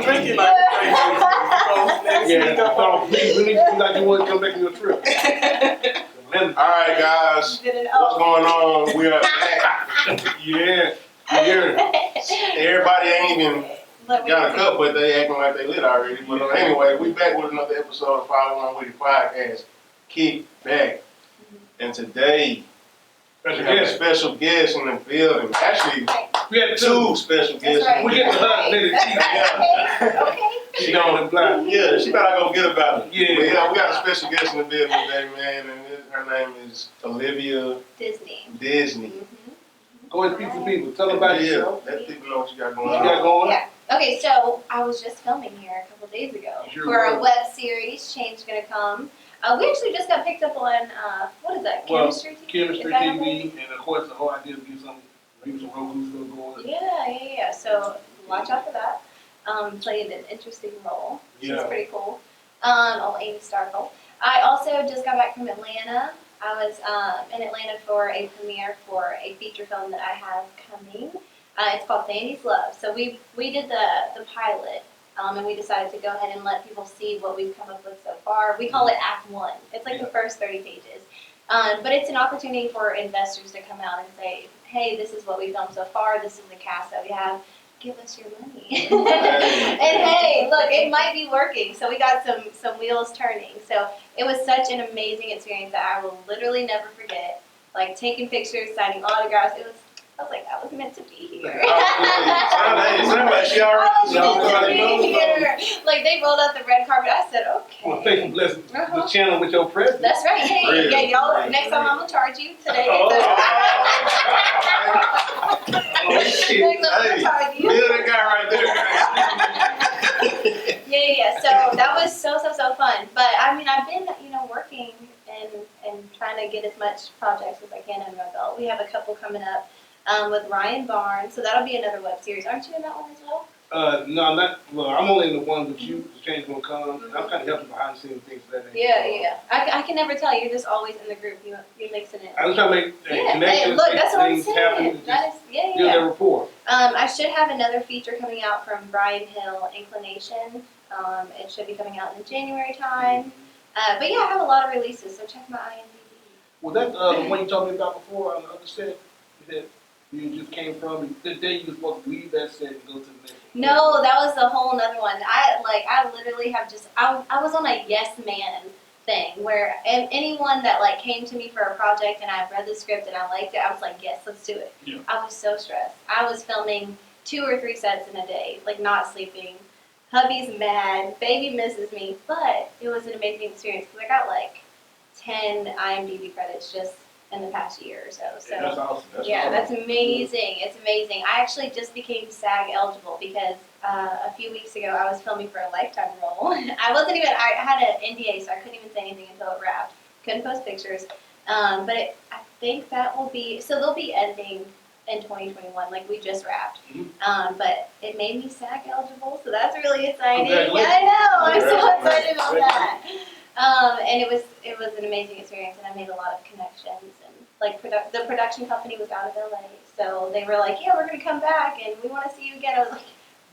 don't drink it like Yeah, no, please, we need to do like you want to come back on your trip. Alright, guys. What's going on? We are back. Yeah, Everybody ain't even got a cup, but they acting like they lit already. But anyway, we back with another episode of Follow On Witty podcast. Kick back. And today, we have a special guest in the building. Actually, we had two special guests. Right. We get the hug, Okay. She don't apply. Yeah, she thought I go get about it. Yeah. But yeah, we got a special guest in the building today, man, and her name is Alivea Disney. Go ahead, speak to people. Tell them about yourself. Let people know what you got going What on. you got going? Yeah. Okay, so I was just filming here a couple days ago for a web series, Change Gonna Come. We actually just got picked up on, what is that, Chemistry TV? Chemistry TV, and of course the whole idea is to get some Roku stuff going. Yeah. So watch out for that. Played an interesting role. She's pretty cool. Amy Starkle. I also just got back from Atlanta. I was in Atlanta for a premiere for a feature film that I have coming. It's called Sandy's Love. So we did the pilot, and we decided to go ahead and let people see what we've come up with so far. We call it Act 1. It's like the first 30 pages. But it's an opportunity for investors to come out and say, hey, this is what we've done so far. This is the cast that we have. Give us your money. And hey, look, it might be working. So we got some wheels turning. So it was such an amazing experience that I will literally never forget. Like taking pictures, signing autographs. I was like, I was meant to be here. Like they rolled out the red carpet. I said, okay. Well, thank you, bless the channel with your presence. That's right. Yeah, y'all. Next time I'm gonna charge you. Today. Bill that guy right there. Yeah. So that was so fun. But I mean, I've been, working and trying to get as much projects as I can under my belt. We have a couple coming up with Ryan Barnes, so that'll be another web series. Aren't you in that one as well? No, I'm not. Well, I'm only in the one with you. The Change Gonna Come. I'm kind of helping behind the scenes things for that. Yeah. I can never tell. You're just always in the group. You're mixing it. I was trying to make connections. Hey, look, that's what I'm things saying. happen. That is, Build that rapport. I should have another feature coming out from Brian Hill, Inclination. It should be coming out in January time. But yeah, I have a lot of releases, so check my IMDb. Well, that the one you told me about before on the other set that you just came from. The day you were supposed to leave that set and go to the next one. No, that was a whole nother one. I literally have just I was on a yes man thing where anyone that like came to me for a project and I read the script and I liked it, I was like, yes, let's do it. Yeah. I was so stressed. I was filming 2 or 3 sets in a day, like not sleeping. Hubby's mad, baby misses me, but it was an amazing experience because I got like 10 IMDb credits just in the past year or so. So That's awesome. that's amazing. It's amazing. I actually just became SAG eligible because a few weeks ago I was filming for a Lifetime role. I had an NDA, so I couldn't even say anything until it wrapped. Couldn't post pictures. But I think that will be, so they'll be ending in 2021, like we just wrapped. But it made me SAG eligible, so that's really exciting. I know, I'm so excited about that. And it was an amazing experience, and I made a lot of connections. And like the production company was out of LA, so they were like, "Yeah, we're gonna come back, and we want to see you again." I was like,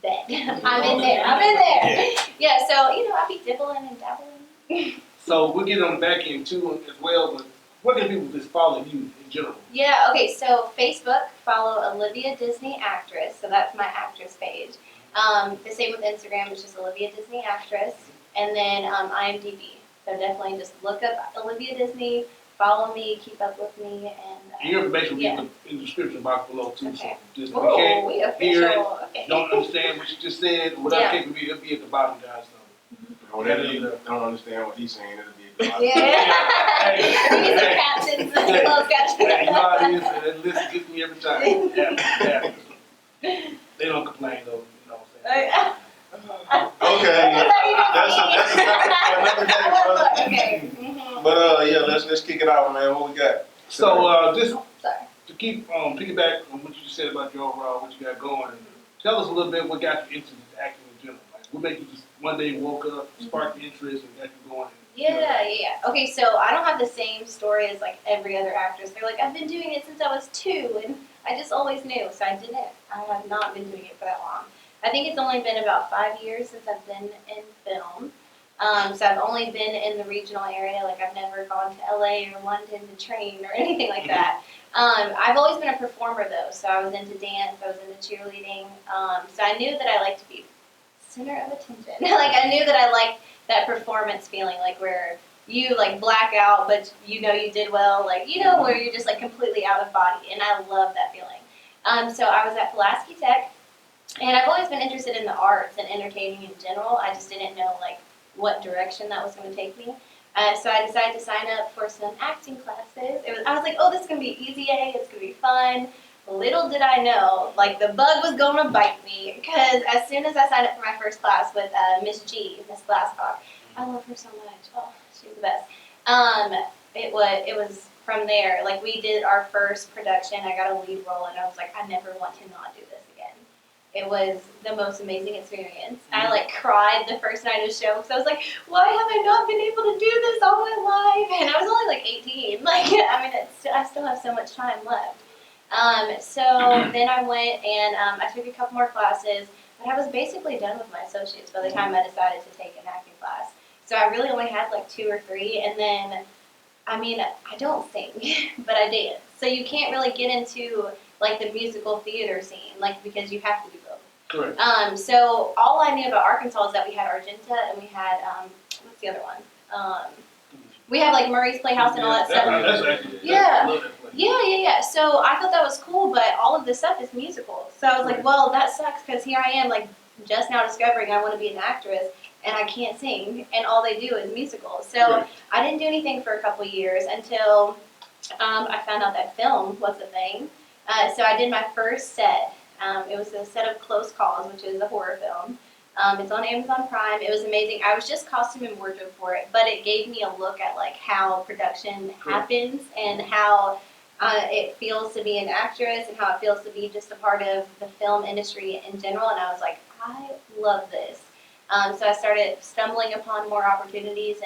"Bet, I'm in there." Yeah, so I'll be dibbling and dabbling. So we'll get on the back end too as well, but what can people just follow you in general? Yeah, okay, so Facebook, follow Alivea Disney-Actress, so that's my actress page. The same with Instagram, which is Alivea Disney-Actress, and then IMDb. So definitely just look up Alivea Disney, follow me, keep up with me, and your information will be in the description box below too. Okay. So just if you can't we official. hear it, Okay. don't understand what you just said, whatever it could be, it'll be at the bottom, guys. So. Whatever you don't understand what he's saying, it'll be at the bottom. Yeah. We need some captions. Closed captions. You know how it is, and that list gets me every time. Yeah. They don't complain though, you know what I'm saying? Okay, that's another day, brother. Okay. But yeah, let's kick it off, man. What we got? So just Sorry. to keep piggyback on what you just said about your overall, what you got going, tell us a little bit what got you into acting in general. Like, what made you just one day woke up, sparked the interest, and got you going? Yeah. Okay, so I don't have the same story as like every other actress. They're like, I've been doing it since I was 2, and I just always knew, so I didn't. I have not been doing it for that long. I think it's only been about 5 years since I've been in film. So I've only been in the regional area. Like I've never gone to LA or London to train or anything like that. I've always been a performer though. So I was into dance, I was into cheerleading. So I knew that I liked to be center of attention. Like I knew that I liked that performance feeling, like where you like black out, but you know you did well. Like where you're just like completely out of body, and I love that feeling. So I was at Pulaski Tech, and I've always been interested in the arts and entertaining in general. I just didn't know like what direction that was going to take me. So I decided to sign up for some acting classes. I was like, oh, this is going to be easy, it's going to be fun. Little did I know, like the bug was going to bite me, because as soon as I signed up for my first class with Miss Glasscock, I love her so much. Oh, she's the best. It was from there. Like we did our first production. I got a lead role, and I was like, I never want to not do this again. It was the most amazing experience. I like cried the first night of the show because I was like, why have I not been able to do this all my life? And I was only like 18. Like, I mean, I still have so much time left. So then I went and I took a couple more classes, but I was basically done with my associates by the time I decided to take an acting class. So I really only had like 2 or 3, and then, I mean, I don't sing, but I dance. So you can't really get into like the musical theater scene, like because you have to do both. Correct. So all I knew about Arkansas is that we had Argenta and we had what's the other one? We had like Murray's Playhouse and all that stuff. That's actually, Yeah. I love that place. Yeah. So I thought that was cool, but all of this stuff is musical. So I was like, well, that sucks because here I am, like just now discovering I want to be an actress, and I can't sing, and all they do is musicals. So I didn't do anything for a couple of years until I found out that film was a thing. So I did my first set. It was a set of Close Calls, which is a horror film. It's on Amazon Prime. It was amazing. I was just costume and wardrobe for it, but it gave me a look at like how production happens and how it feels to be an actress and how it feels to be just a part of the film industry in general. And I was like, I love this. So I started stumbling upon more opportunities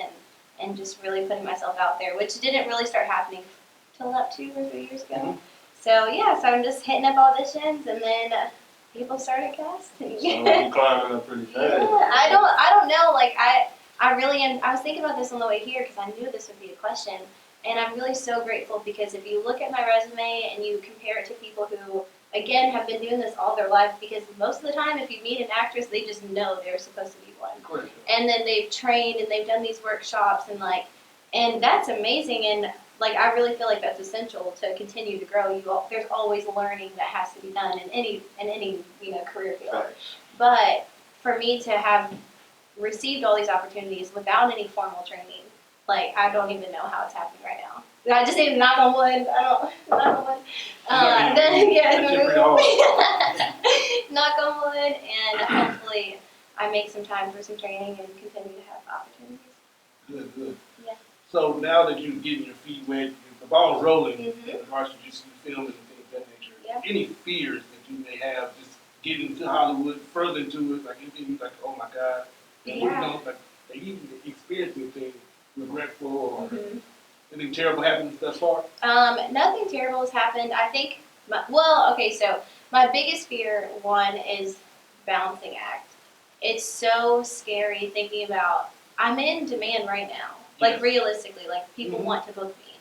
and just really putting myself out there, which didn't really start happening till about 2 or 3 years ago. Mhm. So yeah, so I'm just hitting up auditions, and then people started casting. So you climbing up pretty fast. Yeah, I don't know. Like I really am. I was thinking about this on the way here because I knew this would be a question, and I'm really so grateful because if you look at my resume and you compare it to people who, again, have been doing this all their life, because most of the time, if you meet an actress, they just know they're supposed to be one, Correct. and then they've trained and they've done these workshops and that's amazing. And like I really feel like that's essential to continue to grow. There's always learning that has to be done in any career field. Right. But for me to have received all these opportunities without any formal training, like I don't even know how it's happening right now. I just need to knock on wood. Knock on wood. Knock on wood, and hopefully I make some time for some training and continue to have opportunities. Good. Yeah. So now that you're getting your feet wet, the ball's rolling, Mhm. in the martial jiu-jitsu film and things of that nature, Yeah. any fears that you may have just getting to Hollywood, further into it, like anything you like, oh my God, and like even experiencing things regretful or anything terrible happened thus far? Nothing terrible has happened. I think, so my biggest fear, one, is balancing act. It's so scary thinking about, I'm in demand right now. Like realistically, like people want to book me.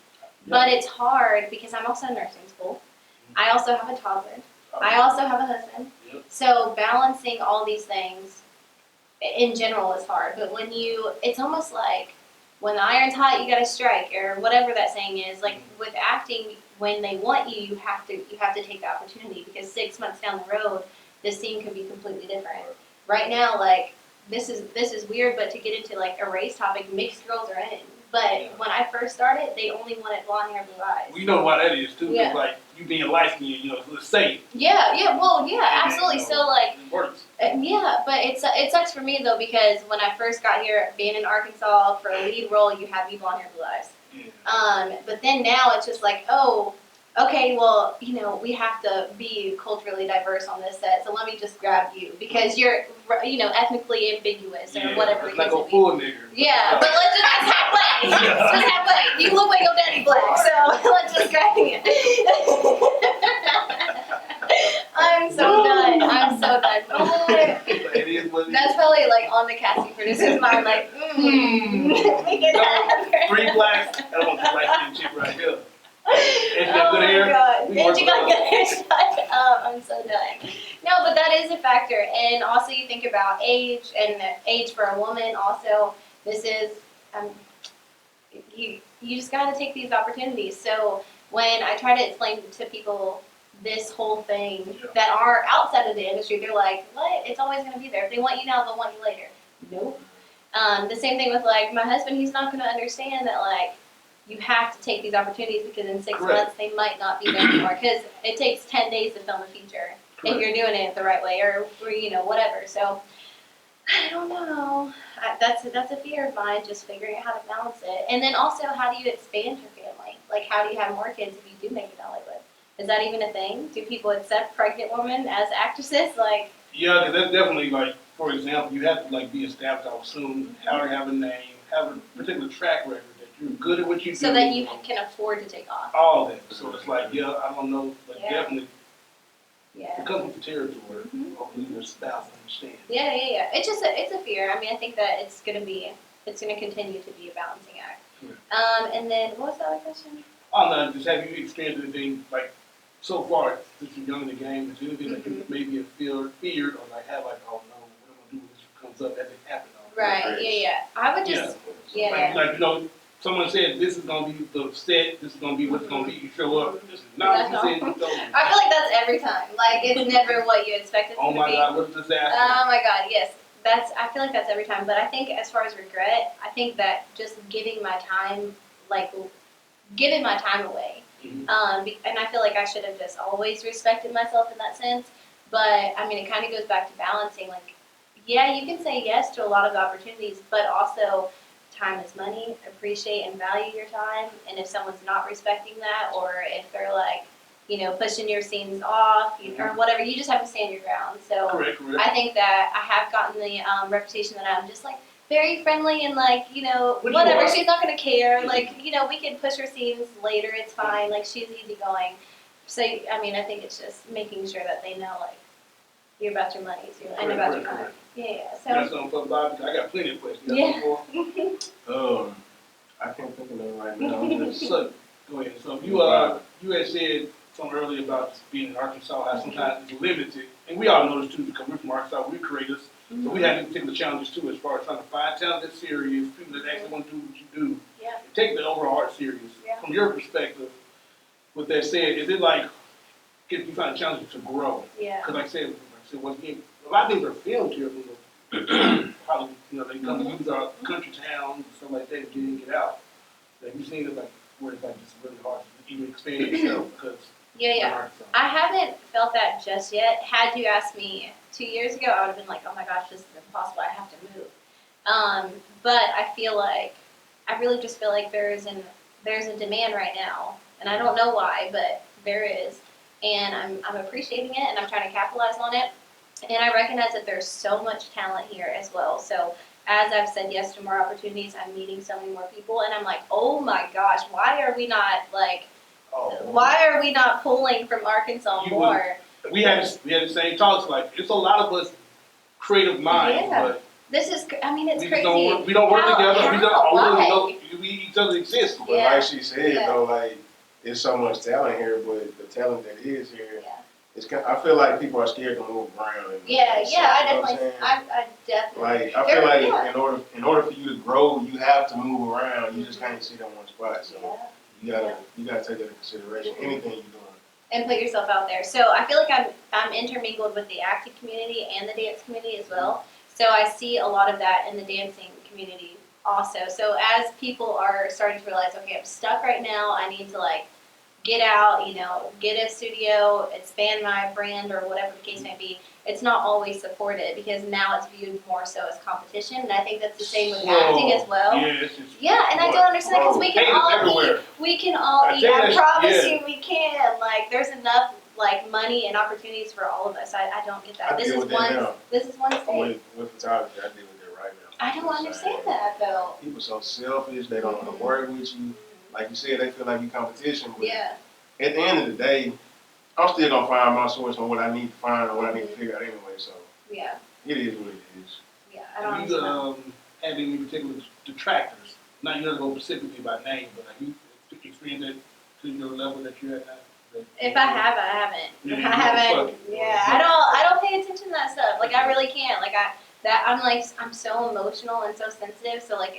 But it's hard because I'm also in nursing school. I also have a toddler. I also have a husband. So balancing all these things in general is hard. But it's almost like when the iron's hot, you gotta strike, or whatever that saying is. Like with acting, when they want you, you have to take the opportunity, because 6 months down the road, this scene could be completely different. Right now, like this is weird, but to get into like a race topic, mixed girls are in. But when I first started, they only wanted blonde hair, blue eyes. We know why that is too. Yeah. It's like you being light skinned, let's say it. Absolutely. So like, It works. but it sucks for me though, because when I first got here, being in Arkansas for a lead role, you have to be blonde hair, blue eyes. Yeah. But then now it's just like, oh, okay, well, we have to be culturally diverse on this set, so let me just grab you because you're, ethnically ambiguous or whatever It's it like is. a full nigger. Yeah, but let's just halfway. Just halfway. You look like your daddy black, so let's just grab you. I'm so done. like on the casting producer's mind, like, we can have her. 3 blacks. I don't want this light skinned chick right here. And she Oh got good my hair. God. We And work she with got her. good hair. Shut up. I'm so done. No, but that is a factor. And also you think about age and age for a woman also. This is, you just got to take these opportunities. So when I try to explain to people this whole thing that are outside of the industry, they're like, what? It's always going to be there. If they want you now, they'll want you later. Nope. The same thing with like my husband, he's not going to understand that like you have to take these opportunities because in 6 months they might not be there anymore because it takes 10 days to film a feature if you're doing it the right way or you know, whatever. So I don't know. That's a fear of mine, just figuring out how to balance it. And then also, how do you expand your family? Like, how do you have more kids if you do make it to Hollywood? Is that even a thing? Do people accept pregnant women as actresses? Like, Yeah, because that's definitely like, for example, you have to like be established, I would assume, have a name, have a particular track record that you're good at what you do. so that you can afford to take off. All that. So it's like, I don't know, but Yeah. definitely Yeah. it comes with the territory. Hopefully your spouse understands. Yeah. It's just it's a fear. I mean, I think that it's gonna continue to be a balancing act. And then what was the other question? Oh no, just have you experienced anything like so far since you're young in the game? Is there anything that you maybe have feared or like have like, oh no, what am I gonna do when this comes up? That didn't happen. Right. Yeah. I would just Like you know, someone said this is gonna be the set. This is gonna be what's gonna be. You show up. This is not what you said. You told me. I feel like that's every time. Like it's never what you expected it Oh to my be. God, what a disaster! Oh my God, yes. I feel like that's every time. But I think as far as regret, I think that just giving my time away. And I feel like I should have just always respected myself in that sense. But I mean, it kind of goes back to balancing. Like, yeah, you can say yes to a lot of opportunities, but also time is money. Appreciate and value your time. And if someone's not respecting that, or if they're like, you know, pushing your scenes off, or whatever, you just have to stand your ground. So Correct. I think that I have gotten the reputation that I'm just like very friendly and like, you know, Which whatever, you are. she's not gonna care. Like, you know, we can push her scenes later, it's fine. Like, she's easygoing. So I mean, I think it's just making sure that they know like you're about your money too and about your time. Yeah. So That's something for Bob. I got plenty of questions. Yeah. I can't think of them right now. So, go ahead. So you had said something earlier about being in Arkansas, how sometimes it's limited, and we all know this too because we're from Arkansas, we're creators, so we have particular challenges too as far as trying to find talent that's serious, people that actually want to do what you do, Yeah. and take the overall art serious. Yeah. From your perspective, with that said, is it like if you find challenges to grow? Yeah. Because like I said, once again, a lot of things are filmed here from the Hollywood, you know, they come to use our country towns and stuff like that to get in, get out. Have you seen it like where it's like just really hard to even expand yourself because Yeah. I haven't felt that just yet. Had you asked me 2 years ago, I would have been like, oh my gosh, this is impossible. I have to move. But I feel like, I really just feel like there's a demand right now. And I don't know why, but there is. And I'm appreciating it and I'm trying to capitalize on it. And I recognize that there's so much talent here as well. So as I've said yes to more opportunities, I'm meeting so many more people. And I'm like, oh my gosh, why are we not pulling from Arkansas more? We had the same talks. Like it's a lot of us creative minds, but it's we crazy. We don't work together. Why? We each other exist. But like she said, though, like there's so much talent here, but the talent that is here, I feel like people are scared to move around. I definitely. Like I feel like in order for you to grow, you have to move around. You just can't sit in one spot. So you gotta take that into consideration. Anything you're doing. And put yourself out there. So I feel like I'm intermingled with the acting community and the dance community as well. So I see a lot of that in the dancing community also. So as people are starting to realize, okay, I'm stuck right now. I need to like get out, you know, get a studio, expand my brand or whatever the case may be. It's not always supported because now it's viewed more so as competition. And I think that's the same with acting as well. Yeah, and I don't understand because we can all eat. We can all eat. I promise you we can. Like there's enough like money and opportunities for all of us. I don't get that. This is one state. With photography, I deal with that right now. I don't understand that though. People so selfish, they don't want to work with you. Like you said, they feel like you competition. But at the end of the day, I'm still gonna find my source on what I need to find or what I need to figure out anyway. So it is what it is. Yeah. I don't Have you know. had any particular detractors? Not you don't go specifically by name, but have you experienced it to your level that you're at now? If I have, I haven't. Yeah, I haven't. fuck. Yeah, I don't pay attention to that stuff. Like I really can't. I'm so emotional and so sensitive. So like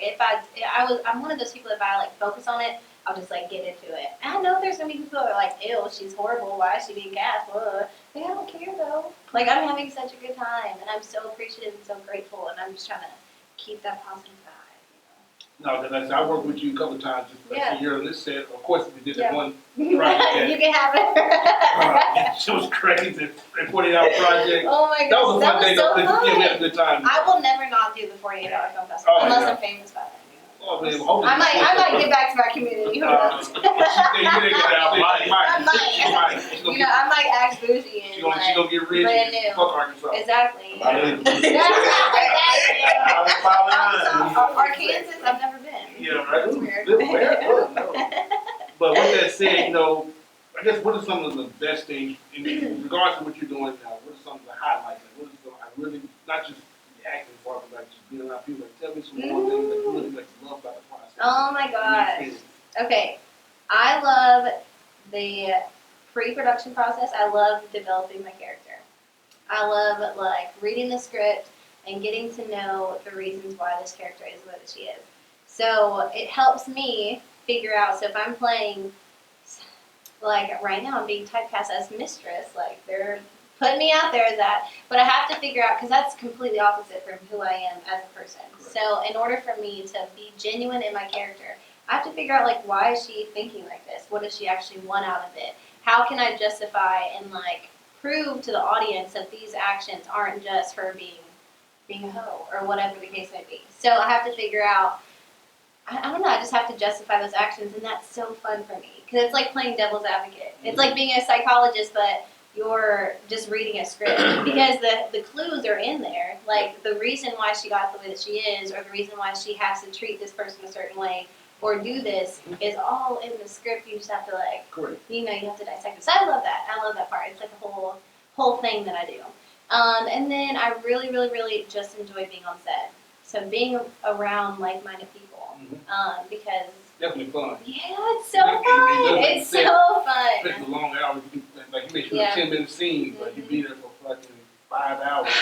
I'm one of those people. If I like focus on it, I'll just like get into it. And I know there's gonna be people that are like, ew, she's horrible. Why is she being cast? Blah. Like I don't care though. Like I'm having such a good time, and I'm so appreciative and so grateful, and I'm just trying to keep that positive vibe. No, because I worked with you a couple of times just like a year on this set. Of course, we did that one You project. You can have it. It was crazy. That 48-hour project. Oh my That gosh, was a that fun was day. so though. fun. Yeah, we had a good time. I will never not do the 48-hour film festival Oh, unless yeah. I'm famous by then. Oh, man, well, I might get back to my community. Who knows? You didn't get out. I might. You know, I might act bougie She and gonna like get rich brand and new. fuck Arkansas. Exactly. I Arkansas, I've never been. Yeah, right. That's weird. Oh, no. But with that said, I guess what are some of the best things in regards to what you're doing now? What are some of the highlights? Like, what is some, I really not just the acting part, but like just being around people. Like, tell me some more things that you really like love about the process. Oh my gosh. Okay, I love the pre-production process. I love developing my character. I love like reading the script and getting to know the reasons why this character is what she is. So it helps me figure out. So if I'm playing, like right now, I'm being typecast as mistress. Like they're putting me out there as that, but I have to figure out because that's completely opposite from who I am as a person. Correct. So in order for me to be genuine in my character, I have to figure out like why is she thinking like this? What does she actually want out of it? How can I justify and like prove to the audience that these actions aren't just her being a hoe or whatever the case may be. So I have to figure out. I don't know. I just have to justify those actions, and that's so fun for me because it's like playing devil's advocate. It's like being a psychologist, but you're just reading a script because the clues are in there. Like the reason why she got the way that she is, or the reason why she has to treat this person a certain way or do this is all in the script. You just have to like, Correct. you have to dissect it. So I love that. I love that part. It's like a whole thing that I do. And then I really, really, really just enjoy being on set. So being around like-minded people. Because Definitely fun. yeah, it's so fun. It's so fun. Especially the long hours. Like you make sure Yeah. 10-minute scenes, but you be there for fucking 5 hours.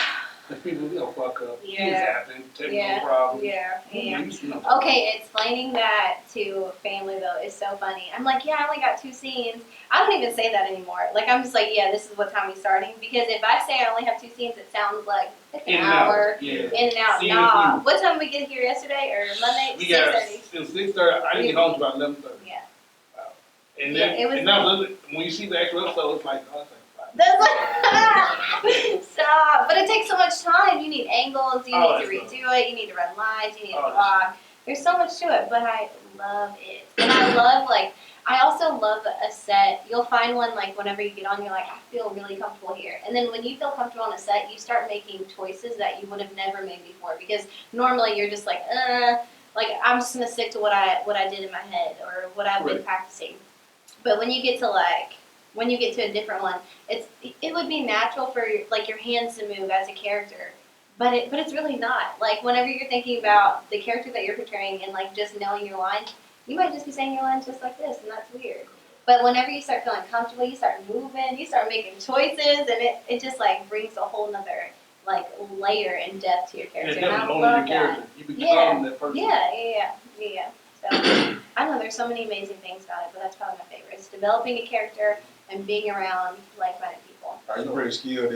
Because people, fuck up. Yeah. Things happen. Technical Yeah. problems. Yeah. Yeah. Okay, explaining that to family though is so funny. I'm like, yeah, I only got 2 scenes. I don't even say that anymore. Like I'm just like, yeah, this is what time we're starting. Because if I say I only have 2 scenes, it sounds like it's an hour. Yeah. In and out. Scene Nah. and What time did we get here yesterday or Monday? We got 6:30. it was 6:30. I didn't get home until about 11:30. Yeah. And Yeah, then it was and that was when you see the actual episode, it's like, oh, it's like 5 That's like, stop. But it takes so much time. You need angles. You Oh, need to that's redo it. You need to run lines. You need to Oh, block. There's so much to it, but I love it. And I love, like, I also love a set. You'll find one, like, whenever you get on, you're like, I feel really comfortable here. And then when you feel comfortable on a set, you start making choices that you would have never made before. Because normally you're just like, I'm just going to stick to what I did in my head or what I've been practicing. But when you get to, a different one, it would be natural for, your hands to move as a character. But it's really not. Like, whenever you're thinking about the character that you're portraying and, just knowing your lines, you might just be saying your lines just like this, and that's weird. But whenever you start feeling comfortable, you start moving, you start making choices, and it just, brings a whole nother, layer and depth to your character. Yeah, and I definitely love owning your that. character. You become that person. Yeah. So, I don't know, there's so many amazing things about it, but that's probably my favorite. It's developing a character and being around like-minded people. Are you pretty skilled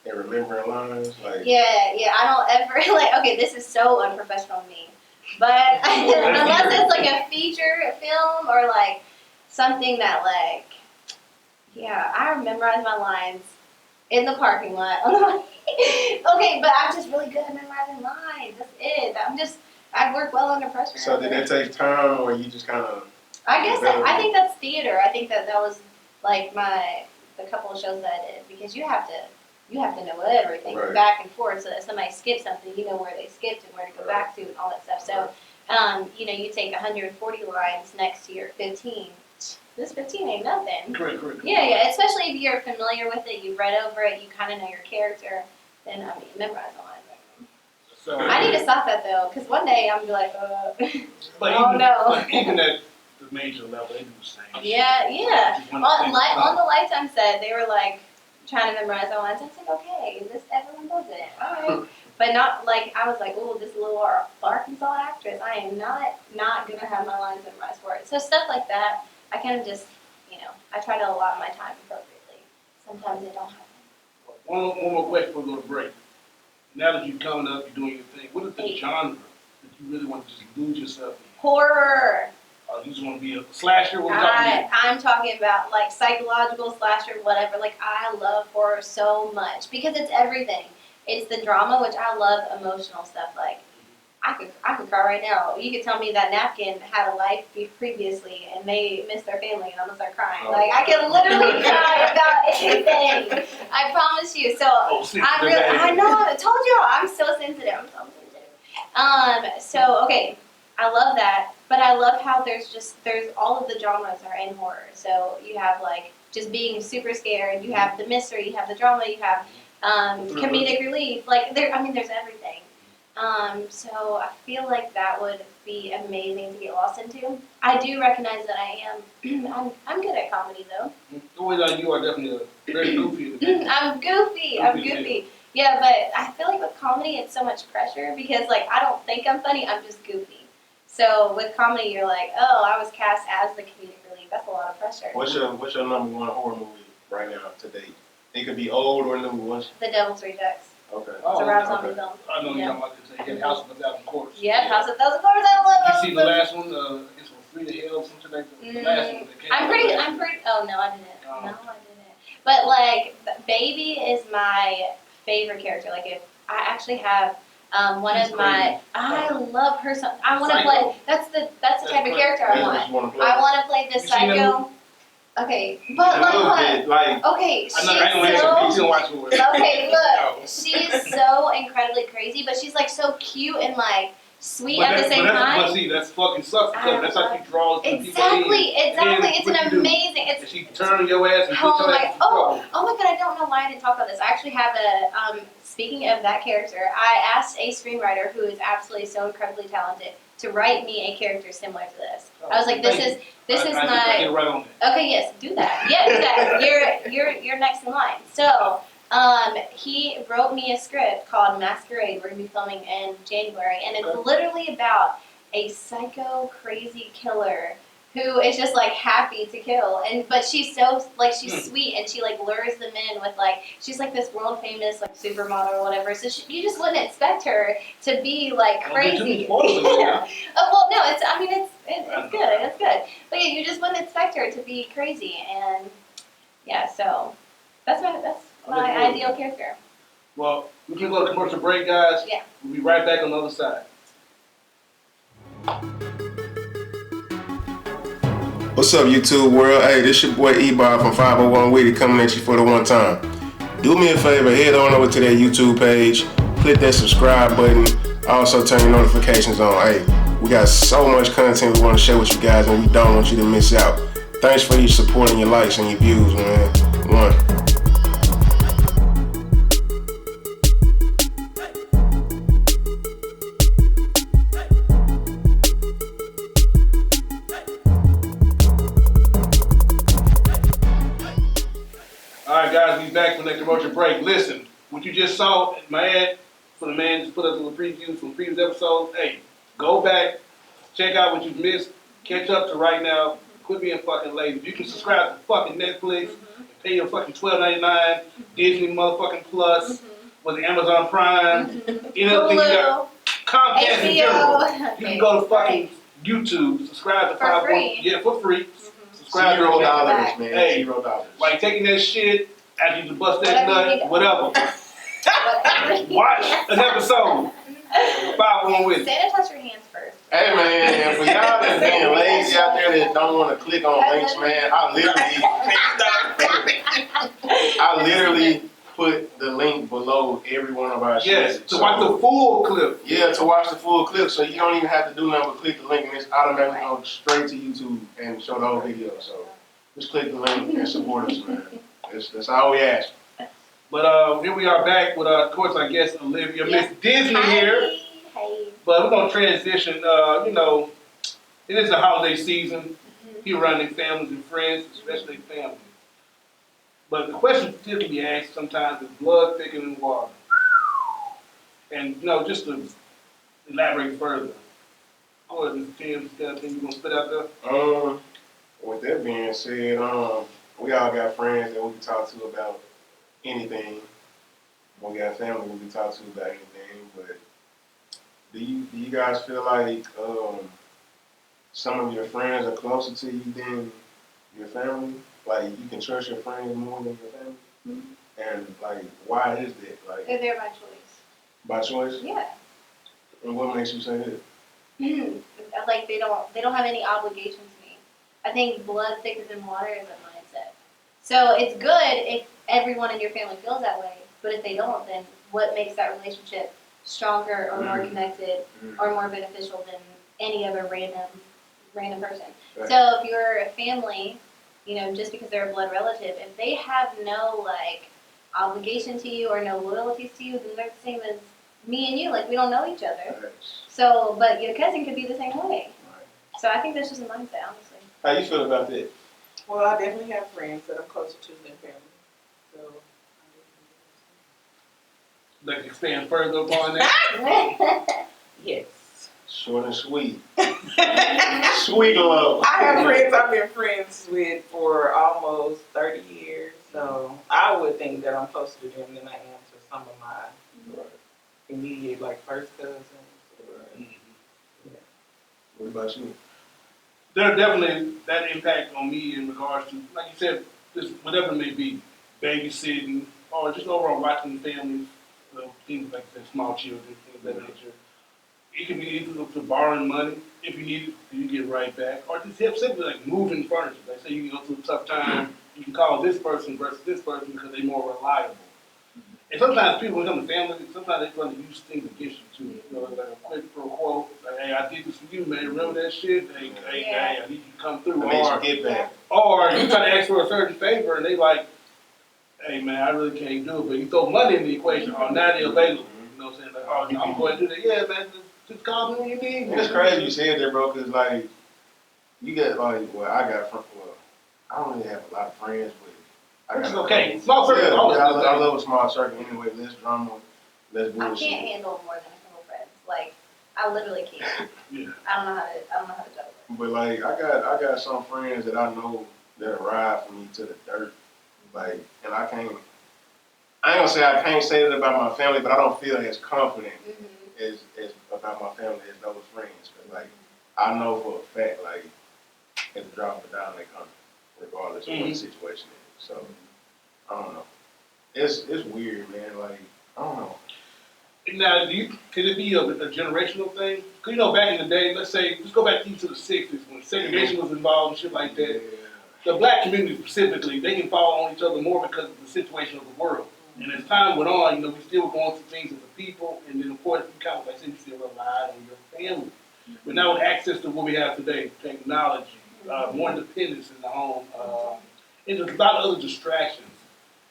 at remembering lines? Yeah, I don't ever, okay, this is so unprofessional of me, but unless it's a feature film or something that I memorize my lines in the parking lot. Okay, but I'm just really good at memorizing lines. That's it. I work well under pressure. So did that take time, or you just kind of? I think that's theater. I think that was the couple of shows that I did because you have to know everything back and forth so that if somebody skips something, you know where they skipped and where to go back to and all that stuff. So, you take 140 lines next to your 15. This 15 ain't nothing. Correct. Yeah. Especially if you're familiar with it, you've read over it, you kind of know your character, then, memorize the lines. So I need to stop that though, because one day I'm gonna be like, but oh even, no. But even at the major level, they do the same. Yeah, yeah. Just one On, thing on the Lifetime set, they were like trying to memorize all lines. I was like, okay, this everyone does it, all right. But not like I was like, oh, this little Arkansas actress. I am not gonna have my lines memorized for it. So stuff like that, I kind of just, I try to allot my time appropriately. Sometimes it don't happen. One more question before we go to break. Now that you're coming up, you're doing your thing, what is the genre that you really want to just lose yourself in? Horror. You just want to be a slasher? What are you talking about? I'm talking about like psychological slasher, whatever. Like I love horror so much because it's everything. It's the drama, which I love emotional stuff. Like I could cry right now. You could tell me that napkin had a life previously and they missed their family, and I'm gonna start crying. Like I can literally cry about anything. I promise you. So I know. I told y'all I'm so sensitive. So okay, I love that, but I love how there's all of the genres are in horror. So you have like just being super scared. You have the mystery. You have the drama. You have comedic relief. Like there's everything. So I feel like that would be amazing to get lost into. I do recognize that I am. I'm good at comedy though. The way that you are definitely very goofy. I'm goofy. Yeah, but I feel like with comedy it's so much pressure because like I don't think I'm funny. I'm just goofy. So with comedy you're like, oh, I was cast as the comedic relief. That's a lot of pressure. What's your number one horror movie right now to date? It could be old or new. The Devil's Rejects. Okay. It's a Rob Zombie film. I know you're talking about this. House of a Thousand Corpses. Yeah, House of a Thousand Corpses. I love Did you see the last one? It's from Free to Hell, something like that. The last one that came I'm pretty. Oh no, I didn't. Oh. No, I didn't. But like, Baby is my favorite character. Like, if I actually have one She's of my, crazy. I love her. I want to Psycho. play. That's the type of character I want. I want to play the You seen that psycho. Okay, but like, okay, she's so. watch it with. Okay, look, she's so incredibly crazy, but she's like so cute and like sweet at the same time. But see, that's fucking sucks because that's how she draws the people Exactly. in. It's an amazing. And she turned your ass and put your ass in trouble. Oh my god! I don't know why I didn't talk about this. I actually have a. Speaking of that character, I asked a screenwriter who is absolutely so incredibly talented to write me a character similar to this. I was like, this is my. Get right on that. Okay, yes, do that. Yeah, do that. You're next in line. So, he wrote me a script called Masquerade. We're gonna be filming in January, and it's literally about a psycho, crazy killer who is just like happy to kill, but she's so like she's sweet, and she like lures them in with like she's like this world famous like supermodel or whatever. So you just wouldn't expect her to be like crazy. Well, No, it's good. It's good. But yeah, you just wouldn't expect her to be crazy, and yeah, so that's my ideal character. Well, we can go to commercial break, guys. Yeah. We'll be right back on the other side. What's up, YouTube world? Hey, this your boy E-Bob from 501 Witty coming at you for the one time. Do me a favor, head on over to that YouTube page, click that subscribe button, also turn your notifications on. Hey, we got so much content we want to share with you guys, and we don't want you to miss out. Thanks for your support and your likes and your views, man. One. Alright guys, we back from that commercial break. Listen, what you just saw in my ad for the man just put up little previews from previous episodes. Hey, go back, check out what you've missed, catch up to right now, quit being fucking lazy. You can subscribe to fucking Netflix, and pay your fucking $12.99, Disney motherfucking Plus, with the Amazon Prime, any other thing you got, Comcast in general. You can go to fucking YouTube, subscribe to 501. Yeah, for free. Subscribe $0, to man. Hey, $0. like taking that shit after you bust that nut, whatever. Watch an episode. 501 with. Sanitize your hands first. Hey man, for y'all that's being lazy out there that don't want to click on links, man, I literally put the link below every one of our Yes, shits. to watch the full clip. Yeah, to watch the full clip, so you don't even have to do nothing but click the link, and it's automatically go straight to YouTube and show the whole video. So just click the link and support us, man. That's all we ask. But here we are back with, of course, our guest Alivea, Miss Disney here. But we're gonna transition. You know, it is the holiday season. People around their families and friends, especially their families. But the question still can be asked sometimes: is blood thicker than water? And you know, just to elaborate further, go ahead, Mr. Tim. You got anything you gonna spit out there? With that being said, we all got friends that we can talk to about anything. We got family we can talk to about anything. But do you guys feel like some of your friends are closer to you than your family? Like you can trust your friends more than your family? Mm-hmm. And like, why is that? Like, They're there by choice. by choice? Yeah. And what makes you say that? Like they don't have any obligation to me. I think blood thicker than water is a mindset. So it's good if everyone in your family feels that way, but if they don't, then what makes that relationship stronger or more connected or more beneficial than any other random person? Right. So if you're a family, you know, just because they're a blood relative, if they have no like obligation to you or no loyalties to you, then they're the same as me and you. Like we don't know each other. Right. So, but your cousin could be the same way. Right. So I think that's just a mindset, honestly. How you feel about that? Well, I definitely have friends that I'm closer to than family. So, Like to expand further upon that? yes. Short and sweet. Sweet love. I have friends I've been friends with for almost 30 years. So I would think that I'm closer to them than I am to some of my immediate, like, first cousins. What about you? There's definitely that impact on me in regards to, like you said, just whatever it may be, babysitting or just overall watching families, things like that, small children, things of that nature. It can be either to borrowing money if you need it, you get right back, or just simply like moving furniture. Like say you go through a tough time, you can call this person versus this person because they're more reliable. And sometimes people, when it comes to family, sometimes they try to use things against you too. You know, like a quick pro quo, like, hey, I did this for you, man. Remember that shit? Hey, I need you to come through. I need you to get back. Or you try to ask for a certain favor, and they like, hey, man, I really can't do it. But you throw money in the equation, or now they're available. You know what I'm saying? Like, oh, no, I'm going to do that. Yeah, man, just call me when you need me. It's crazy you said that, bro, because, like, you got, like, I don't really have a lot of friends, but I Which is got okay. Small circle. I love a small circle anyway. Less drama, less I bullshit. can't handle more than a couple friends. Like I literally can't. Yeah. I don't know how to juggle it. But like I got some friends that I know that ride for me to the dirt. Like, and I ain't gonna say I can't say that about my family, but I don't feel as confident as about my family as those friends. Cause like I know for a fact, like at the drop of a dime they come, regardless of what the situation is. So I don't know. It's weird, man. Like I don't know. Now, could it be a generational thing? Because, you know, back in the day, let's go back to the 60s when segregation was involved and shit like that. The black community specifically, they can fall on each other more because of the situation of the world. And as time went on, you know, we still were going through things as a people, and then, of course, you kind of, like I said, you still relied on your family. But now with access to what we have today, technology, more independence in the home, and there's a lot of other distractions.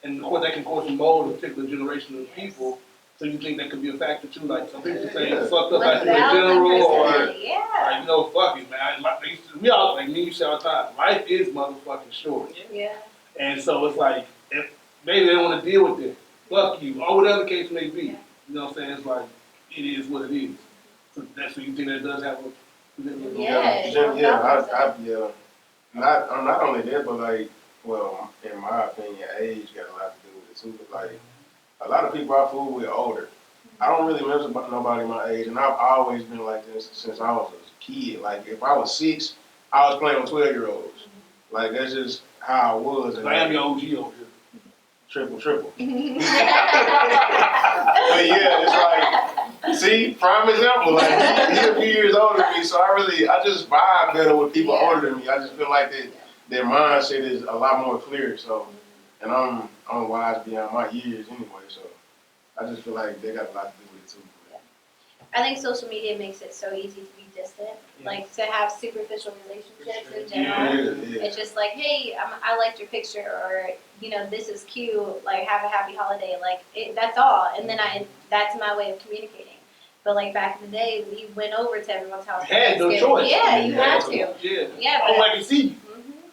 And, of course, that can cause and mold a particular generation of people. So you think that could be a factor too? Like some people say fucked up like you in general, or like, you know, fuck it, man. We all like me, you say all the time, life is motherfucking short. Yeah. And so it's like, if maybe they don't want to deal with it. Fuck you, or whatever the case may be. Yeah. You know what I'm saying? It's like it is what it is. So that's what you think that does have a. Not only that, but like, well, in my opinion, age got a lot to do with it too. But like, a lot of people I fool with older. I don't really remember nobody my age, and I've always been like this since I was a kid. Like, if I was 6, I was playing with 12-year-olds. Like, that's just how I was. I am your OG over here. Triple. But yeah, it's like, see, prime example. Like, he's a few years older than me, so I just vibe better with people older than me. I just feel like their mindset is a lot more clear. So, and I'm wise beyond my years anyway. So, I just feel like they got a lot to do with it too. I think social media makes it so easy to be distant, like to have superficial relationships in general. It's just like, hey, I liked your picture, or you know, this is cute. Like, have a happy holiday. Like, that's all. And then that's my way of communicating. But like back in the day, we went over to everyone's house. You had no Thanksgiving. choice. Yeah, you had to. to. Yeah. Yeah, I but like to see you.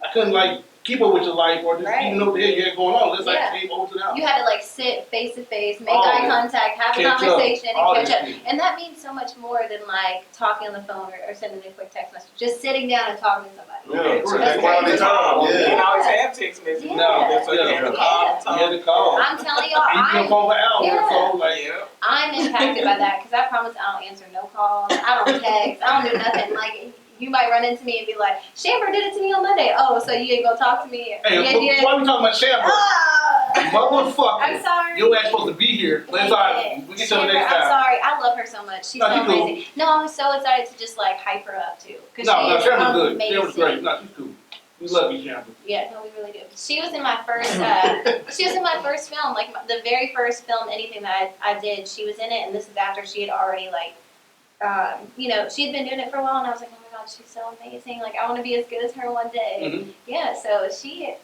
I couldn't like keep up with your life or just Right. even know what the hell you had going on. Let's Yeah. like came over to the house. you had to like sit face to face, make All eye that. contact, have a Catch up. conversation, All and catch that up. shit. And that means so much more than like talking on the phone or sending a quick text message. Just sitting down and talking to somebody. Yeah, That's that quality time. You didn't Yeah. always have text messages. Yeah. So you had to Yeah. call. Yeah. talk. You had to call. I'm telling y'all, And you can I'm phone for hours. Yeah. So like, Yeah. I'm impacted by that because I promise I don't answer no calls. I don't text. I don't do nothing. Like you might run into me and be like, "Shamber did it to me on Monday." Oh, so you ain't gonna talk to me? hey, Yeah, why are we talking about Shamber? I'm Motherfucker. sorry. Your ass supposed to be here. Let's we get to the Shamber, next I'm time. sorry. I love her so much. She's No, so she's cool. amazing. No, I'm so excited to just like hype her up too. Cause No, she is Shamber's good. amazing. Shamber's great. No, she's cool. We love you, Shamber. Yeah, no, we really do. She was in my first. She was in my first film, like the very first film, anything that I did. She was in it, and this is after she had already like, you know, she had been doing it for a while, and I was like, oh my god, she's so amazing. Like, I want to be as good as her one day. Mm-hmm. Yeah, so she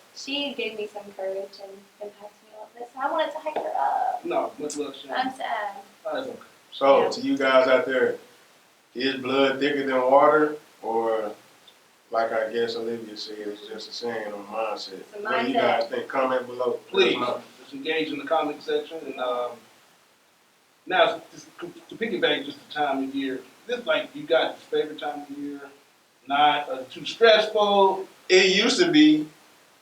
gave me some courage and impacted me a little bit. So I wanted to hype her up. No, much love, Shamber. I'm sad. Oh, that's okay. So, Yeah. to you guys out there, is blood thicker than water, or like I guess Olivia said, it's just a saying on mindset? It's a What do you mindset. guys think? Comment below. Please, Let us know. just engage in the comment section. And now, just to piggyback just the time of year, this like you got this favorite time of year, not too stressful. It used to be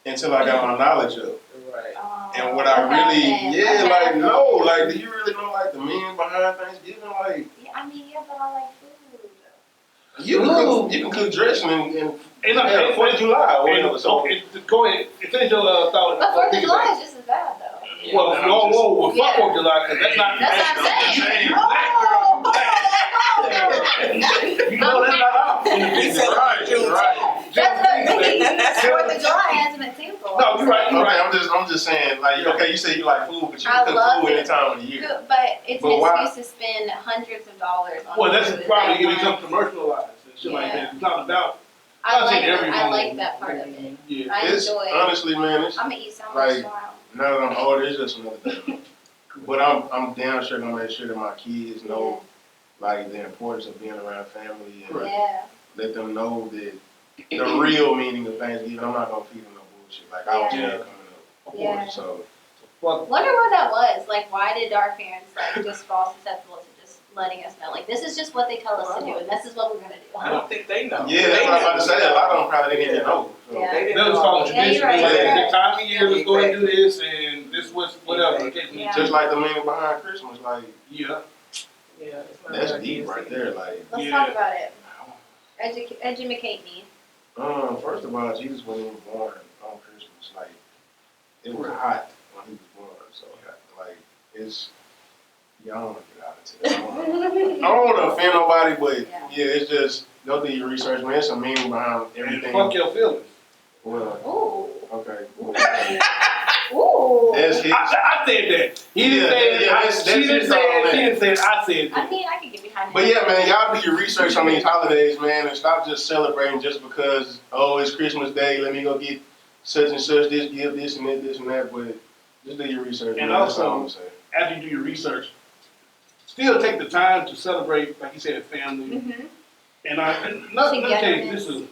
until I got my knowledge of it. Right. Oh, And what I really, happened? What like, happened? no, like, do you really know, like, the meaning behind Thanksgiving? Like, Yeah, I mean, yeah, but I like food. you can cook dressing and And I'm- 4th of July or whatever. So, Go ahead. Finish your thought. But 4th of July is just as bad, though. Well, fuck Yeah. 4th of July, because that's not. That's what I'm saying. You know that's not our. He said, right. That's 4th of July as an example. No, you're right. You're Okay, right. I'm just saying, like, okay, you say you like food, but you I can love cook food it. any time of the year. Good, but it's But an why- excuse to spend hundreds of dollars on Well, that's food. probably Like, getting some commercialized and shit like Yeah. that. It's not about. I like I'll take every that. I home. like that part of it. Yeah. I It's, enjoy it. honestly, man, it's, I'm gonna eat so much like- tomorrow. now that I'm older, it's just another thing. But I'm damn sure gonna make sure that my kids know, like, the importance of being around family and Yeah. let them know that the real meaning of Thanksgiving. I'm not gonna feed them no bullshit. Like, I was Yeah. there coming up. Yeah. So, Fuck. Wonder what that was. Like, why did our parents like just fall susceptible to just letting us know? Like, this is just what they tell us to do, and this is what we're gonna do. I don't think they know. yeah, that's what I'm about to say. A lot of them probably didn't even know. So. Yeah. They didn't That was know. called Yeah, tradition. you're right, Like, you're right. the time of year, let's go ahead and do this, and this was whatever. Yeah. Just like the meaning behind Christmas, like, Yeah. Yeah, it's not that's like deep kids right see. there. Like, Let's Yeah. talk about it. Educate me. first of all, Jesus wasn't even born on Christmas. Like, it was hot when he was born. So, like, it's, yeah, I don't want to get out into it. I don't want to offend nobody, but yeah, it's just, go do your research, man. There's some meaning behind And everything. fuck your feelings. Well, Ooh. okay. Cool. Ooh. That's his. I said that. He didn't Yeah, say it. yeah, that's She didn't his say all it. that. She didn't say it. I said I that. mean, I could get behind But that. yeah, man, y'all do your research on these holidays, man, and stop just celebrating just because, oh, it's Christmas Day, let me go get such and such, this gift, this and that, this and that, but just do your research, And man. That's all also- I'm gonna say. After you do your research, still take the time to celebrate, like you said, family. Mm-hmm. And let me tell you, this is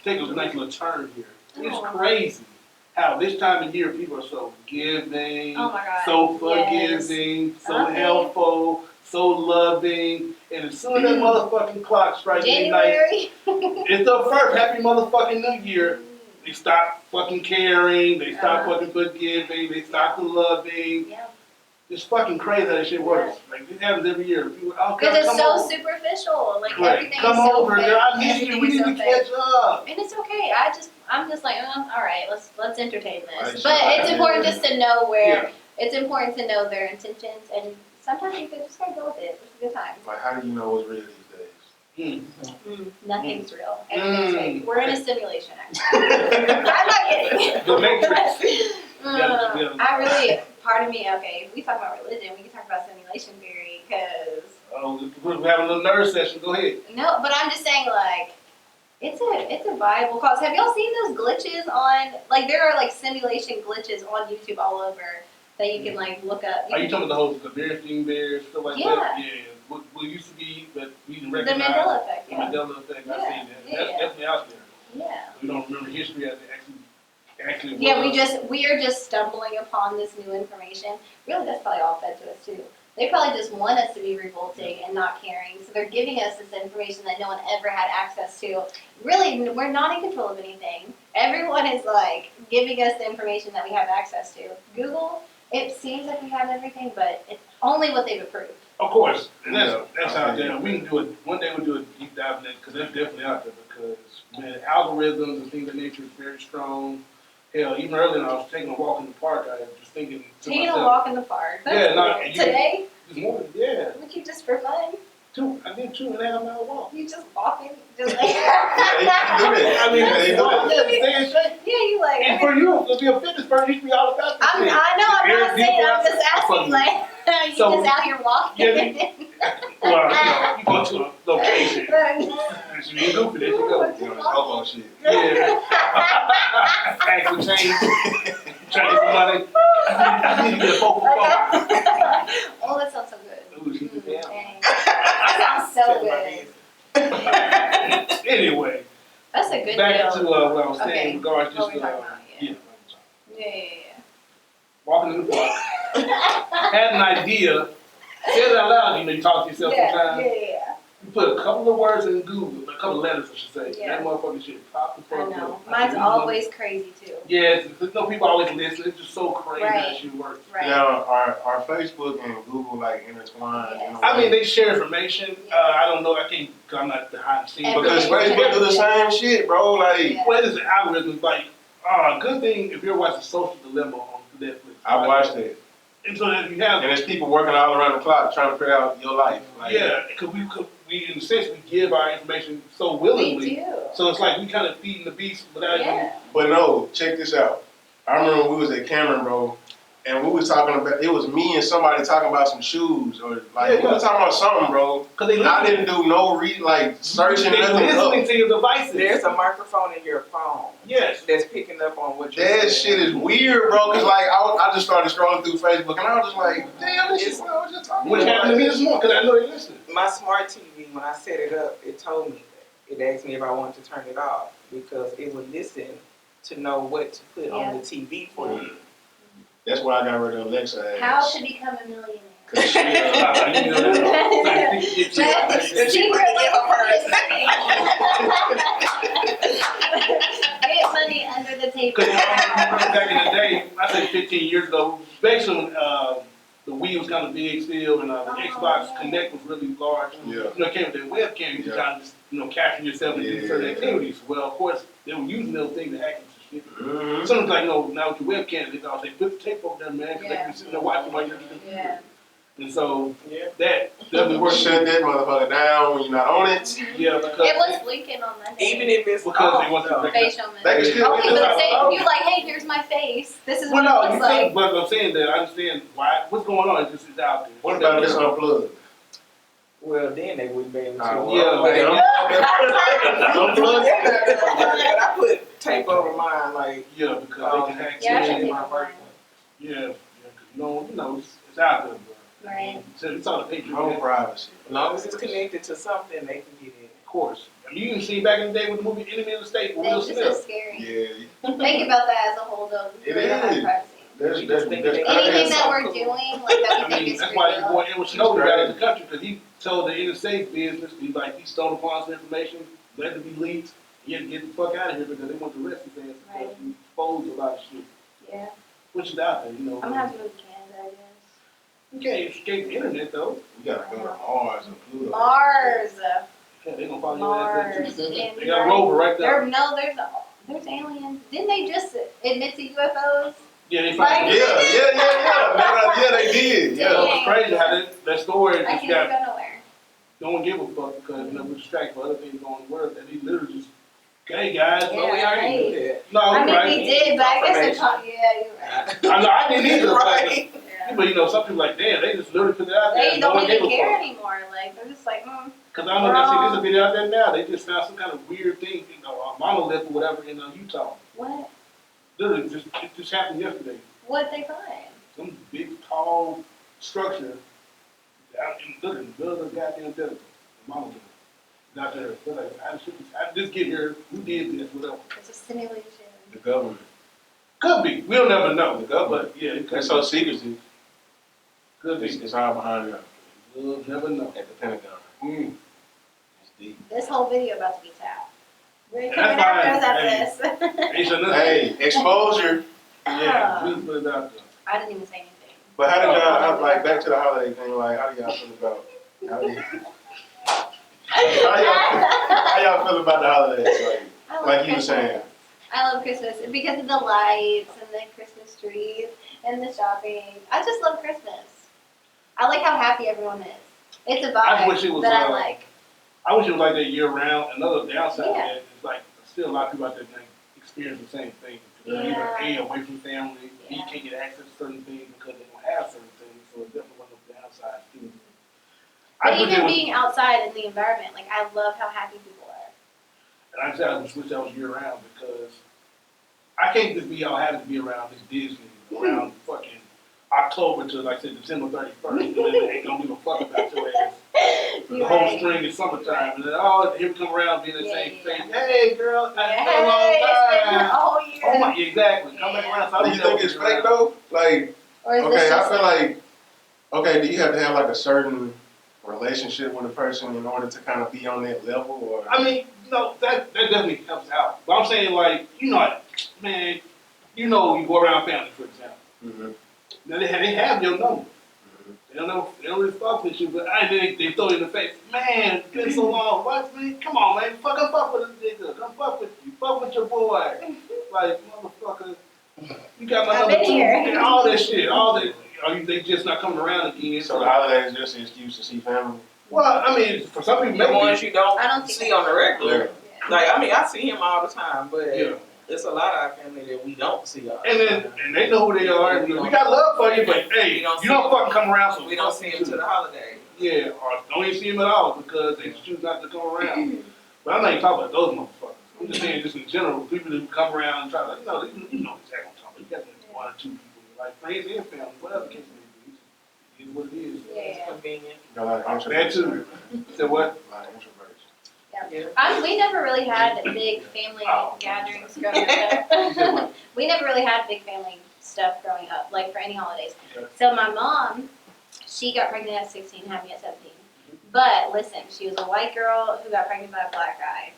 take a nice little turn here. It's Oh. crazy how this time of year people are so giving, Oh my God. so Yes. forgiving, so Okay. helpful, so loving. And as soon as that motherfucking clock strikes midnight, January. it's the first happy motherfucking New Year. They stop fucking caring. They stop fucking forgiving. They stop the loving. Yeah. It's fucking crazy how that shit works. Like, this happens every year. People, oh, Because God, it's come so over. superficial. Like Right. everything Come is so over, fake. girl. I miss you. Everything We is need so to fake. catch up. And it's okay. I'm just like, all right, let's entertain Right, this. sure. But it's important just to know where. Yeah. It's important to know their intentions, and sometimes you just gotta go with it. It's a good time. Like, how do you know what's real these days? Nothing's real. Everything's fake. We're in a simulation. Actually. The I'm not kidding. Matrix. I really, part of me. Okay, if we talk about religion, we can talk about simulation theory, because. Oh, we're having a little nerd session. Go ahead. No, but I'm just saying, like, it's a viable cause. Have y'all seen those glitches on, like, there are, like, simulation glitches on YouTube all over that you can, like, look up. Are you talking about the whole conspiracy bears, stuff like Yeah. that? Yeah. what used to be, but we didn't The recognize. Mandela effect, The yeah. Mandela effect, I've Yeah, seen that. yeah. That's definitely out there. Yeah. We don't remember history as it actually Yeah, was. we are just stumbling upon this new information. Really, that's probably all fed to us too. They probably just want us to be revolting and not caring, so they're giving us this information that no one ever had access to. Really, we're not in control of anything. Everyone is like giving us the information that we have access to. Google, it seems like we have everything, but it's only what they've approved. Of course, and that's out there. We can do it, one day we'll do a deep dive in that, because that's definitely out there, because, man, algorithms and things of nature is very strong. Hell, even earlier when I was taking a walk in the park, I was just thinking to Taking myself. a walk in the park. That's Yeah, no, cool. and Today? This morning, yeah. Would you just for fun? I did 2.5 mile walk. You just walking, just like. I mean, Yeah, stay in shape. Yeah, you like. And for you, to be a fitness person, you should be all about this. I know, I'm Very not saying, I'm just beautiful. asking, like, you So- just out here walking. Yeah, Well, you go to a location. You ain't goofy, there you go. You know, hobo shit. Yeah. Actually change. Trying to get some money. I need to get a focal phone. Oh, that sounds so good. Ooh, she did that. Dang. That sounds so good. Anyway, That's a good back deal. to what I was saying Okay. in regards What just we're talking about, yeah. Yeah. walking in the park, had an idea, said it out loud, you talk to yourself sometimes. Yeah. You put a couple of words in Google, a couple of letters, I should say. Yeah. That motherfucker shit pop the I fuck know. up. Mine's always crazy too. Yes, people always listen. It's just so crazy Right. that shit works. Right. Now, are Facebook and Google like intertwined? Yes. In a I way? mean, they share information. I don't know. I can't, because I'm not behind the scenes. Because Everything. Facebook do the same shit, bro. Like, Yeah. What is the algorithm? Like, good thing if you're watching Social Dilemma on Netflix. I watched it. And so that you have. And there's people working all around the clock trying to figure out your life. Like, Yeah, because we in a sense, we give our information so We willingly. do. So it's like we kind of feeding the beast without even. Yeah. But no, check this out. I remember when we was at Cameron, bro, and we was talking about, it was me and somebody talking about some shoes, or like, we was talking about something, bro. Because they I listen. didn't do no searching They nothing listening up. to your devices. There's a microphone in your phone Yes. that's picking up on what you're That saying. shit is weird, bro, because like, I just started scrolling through Facebook, and I was just like, damn, this is what I was just talking What about. happened to me this morning? Because I know they listening. My smart TV, when I set it up, it told me that. It asked me if I wanted to turn it off because it would listen to know what to put on the TV for you. That's why I got rid of Alexa. How to become a millionaire. Cause she, Get money under the table. Because back in the day, I say 15 years ago, basically when the Wii was kind of big still, and the Xbox yeah. Connect was really large. Yeah. It came with that webcam, you could kind of just, capture yourself and do certain activities. Well, of course, they were using those things to hack into shit. Mhm. Something's like, now with your webcam, they all say, put the tape over there, man, because they can be sitting there watching while you're doing Yeah. And so, Yeah. that doesn't work. Shut that motherfucker down when you're not on it. Yeah, because It was blinking on Monday. Even if it's Because they off, want to though. break facial They can memory. still Okay, get but this say out. you're like, hey, here's my face. This is well, what no, it you looks think, like. but I'm saying that I understand why, what's going on, it's just out there. What about this unplugged? Well, then they wouldn't be able to. Ah, well, Unplugged? But I put tape over mine, like, Yeah, because they can hack Yeah, I shit. should take my mine. birthday. Yeah, because it's out there, bro. Right. So it's on the picture. No Of privacy. As long as it's connected to something, they can get in. course. I mean, you can see back in the day with the movie Enemy of the State with Will This is Smith. scary. Yeah. Think about that as a whole, though. It Really high is. privacy. That's Anything Anything that so we're cool. doing, like that I we think mean, is that's why your boy real. Edward Snowden got out of the country, because he told the NSA business, he stole upon some information, let it be leaked, he had to get the fuck out of here because they want to arrest his ass because Right. he exposed a lot of shit. Yeah. Which is out there, I'm gonna have to move to Canada, I guess. You can't escape the internet, though. We gotta go to Mars and Pluto. Mars. Yeah, they gonna follow your ass Mars. there too. Yeah, They got a rover right there. There's aliens. Didn't they just admit to UFOs? Yeah, they Like- found Yeah, yeah, they did. Yeah, Yeah. it's crazy how that story I just can't got, go nowhere. no one give a fuck because, we're distracted by other things going on the world, and he literally just, hey guys, Yeah. But we already knew that. no, I mean, right. we did, but I guess they're Confirmation. talking. Yeah, you're right. I know, I didn't either, Right. Yeah. but some people like, damn, they just literally put it out there. They and no don't one gave even a care fuck. anymore. Like they're just like, Because I know that shit, there's a video out there now, they just found some kind of weird thing, a monolith or whatever in Utah. what? Literally, it just happened yesterday. What'd they find? Some big, tall structure Out in the middle of the goddamn desert. The mama did it. Out there. They're like, I just get here. Who did this? Whatever. It's a simulation. The government. Could be. We'll never know. But yeah, it could That's so secretive. Could be. It's all behind it. We'll never know. At the Pentagon. Mm. It's deep. This whole video about to be tapped. We're And coming that's after us fine. after this. Ain't sure nothing. Hey, exposure. Yeah, please put it out there. I didn't even say anything. But how did y'all, like, back to the holiday thing, like, how do y'all feel about, how y'all feel about the holidays? I love Like you were Christmas. saying. I love Christmas because of the lights and the Christmas trees and the shopping. I just love Christmas. I like how happy everyone is. It's a I wish it vibe was, that I like. I wish it was like that year round. Another downside of Yeah. that is like still a lot of people out there that experience the same thing. They're Yeah. either A, away from family, B, Yeah. can't get access to certain things because they don't have certain things. So it's definitely one of those downsides too. But I wish it even was, being outside in the environment, like I love how happy people are. and I said I just wish that was year round because I can't just be all happy to be around this Disney around fucking October to like say December 31st, and then they ain't gonna give a fuck about your ass. The You're whole right. spring and summertime, and then here we come around being the Yeah, same yeah. thing. Hey, girl, Yeah, it's been a long hey, it's been a time. whole year. Oh my, exactly. Come back around. So I Do you think it's fake though? Like, Or is this okay, I just feel like, okay, do you have to have like a certain relationship with a person in order to kind of be on that level, or? I mean, that definitely helps out. But I'm saying, like, man, you go around family, for example. Mm-hmm. Now they have your number. They don't really fuck with you, but they throw you in the face. Man, it's been so long. What, man? Come on, man. Fuck with this nigga. Come fuck with you. Fuck with your boy. Like, motherfucker, you got my I've number been too. here. And all that shit. All that. They just not coming around again. So the holiday is just an excuse to see family. Well, I mean, for some people, The ones maybe. you don't, I don't see see that. on the regular. Yeah. Like, I mean, I see him all the time, but Yeah. it's a lot of our family that we don't see all the And time. they know who they are. We got love for you, but hey, We don't you don't fucking come around. So We don't see him to the holiday. Yeah, or don't even see him at all because they choose not to come around. But I'm not even talking about those motherfuckers. I'm just saying, just in general, people who come around and try to, you know exactly what I'm talking about. You got one or two people, like friends and family, whatever the case may be. It is what it is. Yeah. It's convenient. You know, like introverts. That too. So what? A lot of introverts. Yeah. We never really had big family gatherings growing up. We never really had big family stuff growing up, like for any holidays. Okay. So my mom, she got pregnant at 16, had me at 17. But listen, she was a white girl who got pregnant by a black guy.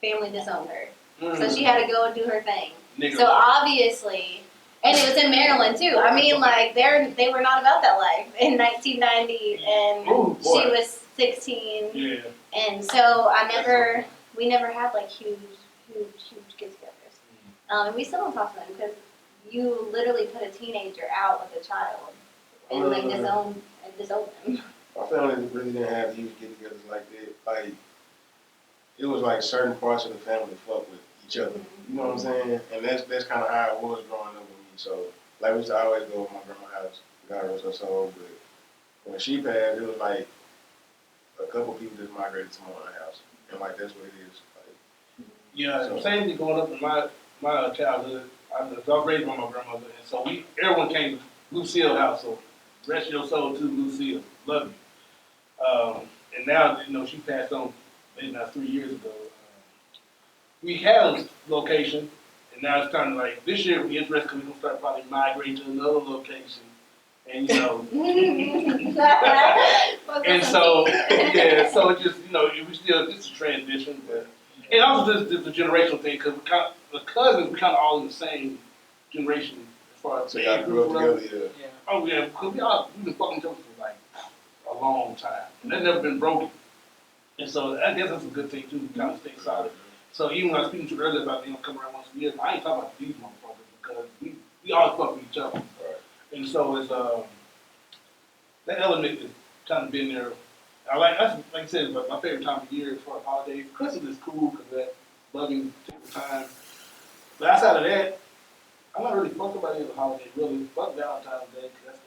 Family disowned her. So she had to go and do her thing. Nigga So life. obviously, and it was in Maryland too. I mean, like they were not about that life in 1990, and Ooh, boy. she was 16. Yeah. And so we never had like huge get-togethers. And we still don't talk to them because you literally put a teenager out with a child and like disown them. My family really didn't have huge get-togethers like that. Like, it was like certain parts of the family fuck with each other. You know what I'm saying? And that's kind of how it was growing up with me. So, like, we used to always go to my grandma's house. God rest her soul. But when she passed, it was like a couple people just migrated to my house. And, like, that's what it is. Like, Yeah, so same thing going up in my childhood. I was raised by my grandmother, and so everyone came to Lucille house. So rest your soul to Lucille, love you. And now she passed on maybe not 3 years ago. We had a location, and now it's kind of like this year we interested because we're gonna start probably migrating to another location, and and so yeah, so it just we still it's a transition, but. And also just the generational thing, because the cousins, we kind of all in the same generation as far as so y'all grew up together, yeah. Yeah. Oh yeah, because we've been fucking each other for like a long time, and that's never been broken. And so I guess that's a good thing too, to kind of stay solid. So even when I was speaking to you earlier about come around once a year, I ain't talking about these motherfuckers because we always fuck with each other. Right. And so it's that element has kind of been there. Like I said, but my favorite time of year as far as holidays. Christmas is cool because that loving time. But outside of that, I'm not really fucked about any of the holidays, really. Fuck Valentine's Day because that's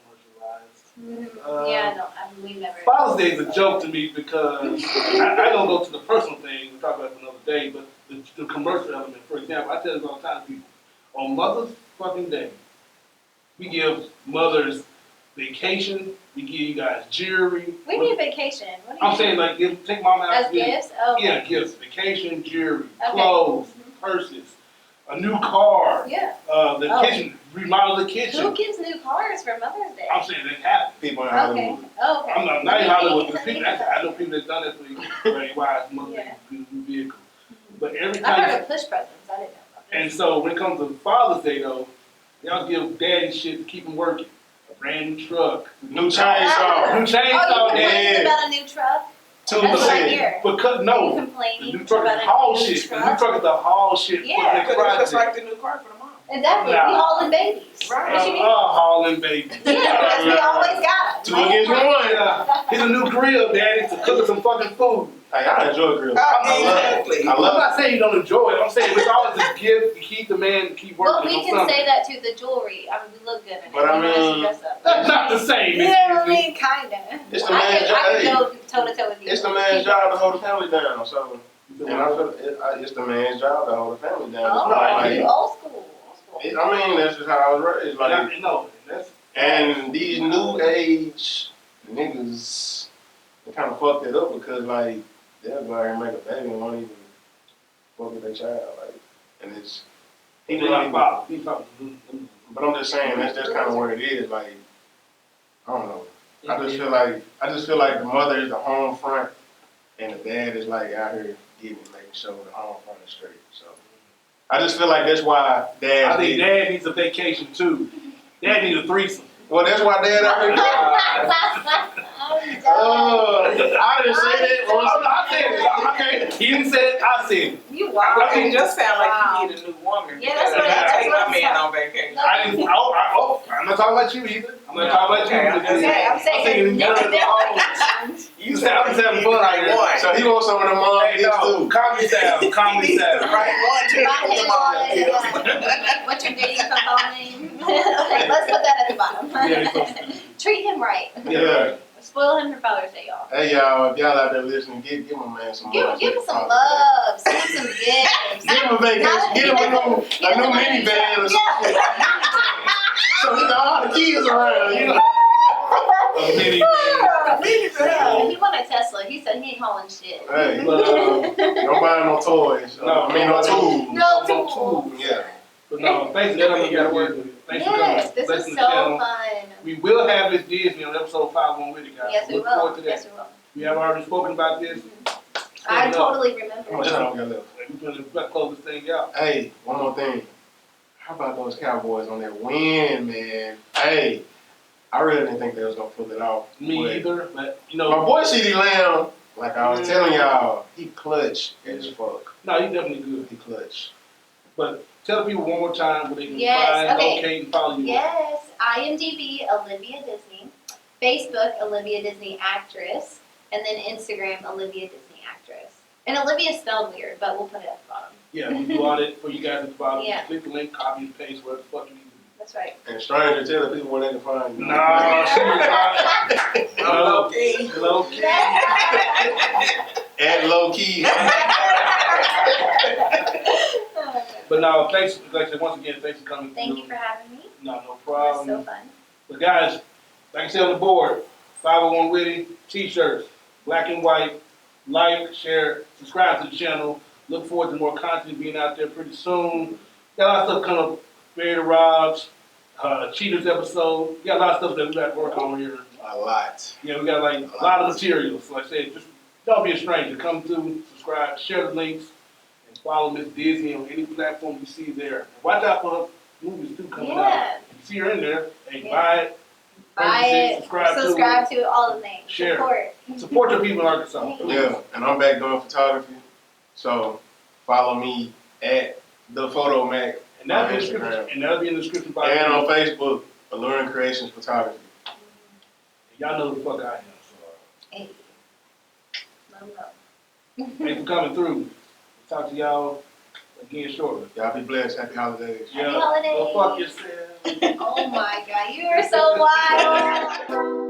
commercialized. Yeah, no, we never. Father's Day is a joke to me because I don't go to the personal thing. We'll talk about it another day, but the commercial element. For example, I tell this all the time to people. On Mother's fucking Day, we give mothers vacation. We give you guys jewelry. We need vacation. What do you I'm saying like take mom out. as gifts? Oh, Yeah, gifts, vacation, jewelry, Okay. clothes, purses, a new car. Yeah. The kitchen, remodel the kitchen. Who gives new cars for Mother's Day? I'm saying that happens. People in Okay. Hollywood. Oh, okay. I'm not in Hollywood, but people, I know people that's done that for their wives, Mother's Day, new vehicle. But every I've time. heard of push presents. I didn't know about this. And so when it comes to Father's Day though, y'all give daddy shit to keep him working. A brand new truck. New chainsaw. New Oh, chainsaw, you complaining dad. about a new truck? 2%. That's what I hear. Because You no, the complaining new truck about is a haul new shit. The new truck? truck is the haul shit Yeah. for the Because it's just project. like the new car for the mom. Exactly. Nah. We hauling babies. Right. What you mean? Hauling baby. Yeah, because we always got them. 2 against 1. Yeah. Here's a new grill, daddy, to cook us some fucking food. Hey, I enjoy grills. Exactly. I I'm love not saying you don't enjoy it. I'm saying it's always a gift to keep the man, keep Well, working we on can something. say that to the jewelry. I mean, we look good in it. But I We don't mean- dress up. That's not the same. You Miss know what I Disney. mean? Kinda. It's the I man's could job. go toe to toe with you. It's the man's job to hold the family down. So, and I feel it's the man's job to hold the family down. Oh, Like, you old school. Old school. I mean, that's just how I was raised. Like, No, that's and these new age niggas, they kind of fucked it up because like they'll go out here and make a baby and won't even fuck with their child. Like, and it's he's people not like, father. but I'm just saying that's just kind of where it is. Like, I don't know. I just feel like the mother is the home front, and the dad is like out here making sure the home front is straight. So I just feel like that's why dad. I think dad needs a vacation too. Dad needs a threesome. Well, that's why dad out here. I didn't say that. I said it. Okay, he didn't say it. I said it. You wild. I mean, it just sound like Wow. you need a new woman. Yeah, that's because what- I that's take what my it man sounds. on vacation. I didn't. I'm not talking about you either. I'm not talking about you. Okay, I'm just Okay, I'm saying thinking your in nigga general. vacations. You said I'm just having fun right here. So he wants some of the mom Hey, gifts no, too. comedy style, He comedy needs the style. right one to Right put hand them on. on it, yeah. What's your dating profile name? Let's put that at the bottom. Yeah, so- Treat him right. Yeah. Spoil him for Father's Day, y'all. Hey y'all, if y'all out there listening, give my man some Give love. him some love. Send him some gifts. Give him a vacation. Give him a new minivan or something. So he got all the kids around, you know. A minivan. Yeah, he wanted a Tesla. He said he ain't hauling shit. Hey, But, don't buy no toys. No, I mean no tools. No tools. Yeah. But no, thanks for coming. Thanks for coming. Yes, this was Blessing so the channel. fun. We will have Miss Disney on episode 5 on Witty, guys. Yes, we Look forward will. to that. Yes, we will. We have already spoken about this. I Coming up. totally How much remember. time we got left? We're going to close this thing out. Hey, one more thing. How about those Cowboys on that win, man? Hey, I really didn't think they was gonna pull it off. Me But either, but you my know, boy CeeDee Lamb, like I was telling y'all, he clutch as fuck. no, he's definitely good. He clutch. But tell people one more time where they can Yes, find, okay. locate, and follow you. Yes, IMDb, Alivea Disney. Facebook, Alivea Disney-Actress. And then Instagram, Alivea Disney-Actress. And Olivia is spelled weird, but we'll put it at the bottom. Yeah, we do all that for you guys at the bottom. Yeah. Click the link, copy and paste, whatever the fuck you need to do. That's right. And stranger, tell the people where they can find you. No, she is not. I'm low key. Low key. At low key. But no, thanks, like I said, once again, thanks for coming Thank through. you for having me. No It was problem. so fun. But guys, like I said on the board, 501 Witty, t-shirts, black and white, like, share, subscribe to the channel. Look forward to more content being out there pretty soon. Got a lot of stuff coming up, Fairy Robs, Cheaters episode. We got a lot of stuff that we got to work on here. A lot. Yeah, we got like a lot of materials. Like I said, just don't be a stranger. Come through, subscribe, share the links, and follow Miss Disney on any platform you see there. Watch out for her movies too coming out. Yeah. You see her in there, hey, Yeah. buy it. Buy it, subscribe to it, all the things. Share. Support. Support your people in Arkansas. Yeah, and I'm back doing photography. So follow me at the Photo Mac And that'll be in the on description. Instagram. And that'll be in the description box. And on Facebook, Alluring Creations Photography. Y'all know who the fuck I am. Hey. Love. So thanks for coming through. Talk to y'all again shortly. Y'all be blessed. Happy holidays. Happy holidays. Go fuck yourself. Oh my god, you are so wild.